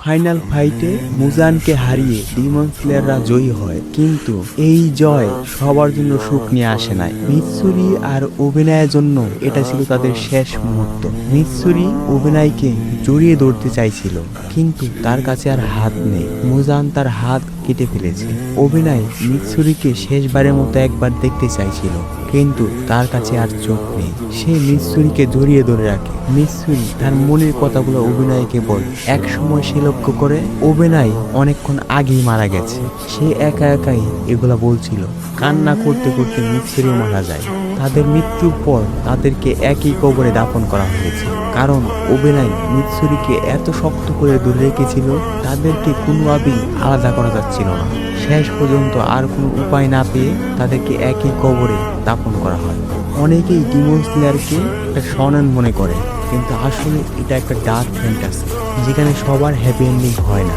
Final ফাইটে মুজানকে হারিয়ে Demon স্লেয়াররা জয়ী হয়, কিন্তু এই জয় সবার জন্য সুখ নিয়ে আসে নাই। মিৎসুরি আর অভিনয়ের জন্য এটা ছিল তাদের শেষ মুহূর্ত। মিৎসুরি অভিনয়কে জড়িয়ে ধরতে চাইছিল, কিন্তু তার কাছে আর হাত নেই। মুজান তার হাত কেটে ফেলেছে। অভিনয় মিৎসুরিকে শেষবারের মতো একবার দেখতে চাইছিল, কিন্তু তার কাছে আর চোখ নেই। সে মিৎসুরিকে জড়িয়ে ধরে রাখে। মিৎসুরি তার মনের কথাগুলো অভিনয়কে বলে। এক সময় সে লক্ষ্য করে অভিনয় অনেকক্ষণ আগেই মারা গেছে। সে একা একাই এগুলা বলছিল। কান্না করতে করতে মিৎসুরিও মারা যায়। তাদের মৃত্যুর পর তাদেরকে একই কবরে দাফন করা হয়েছে, কারণ অভিনয় মিৎসুরিকে এত শক্ত করে ধরে রেখেছিল, তাদেরকে কোনোভাবেই আলাদা করা যাচ্ছিল না। শেষ পর্যন্ত আর কোনো উপায় না পেয়ে তাদেরকে একই কবরে দাফন করা হয়। অনেকেই ডিমন স্লেয়ারকে একটা শোনেন মনে করে, কিন্তু আসলে এটা একটা ডার্ক ফ্যান্টাসি, যেখানে সবার হ্যাপি এন্ডিং হয় না।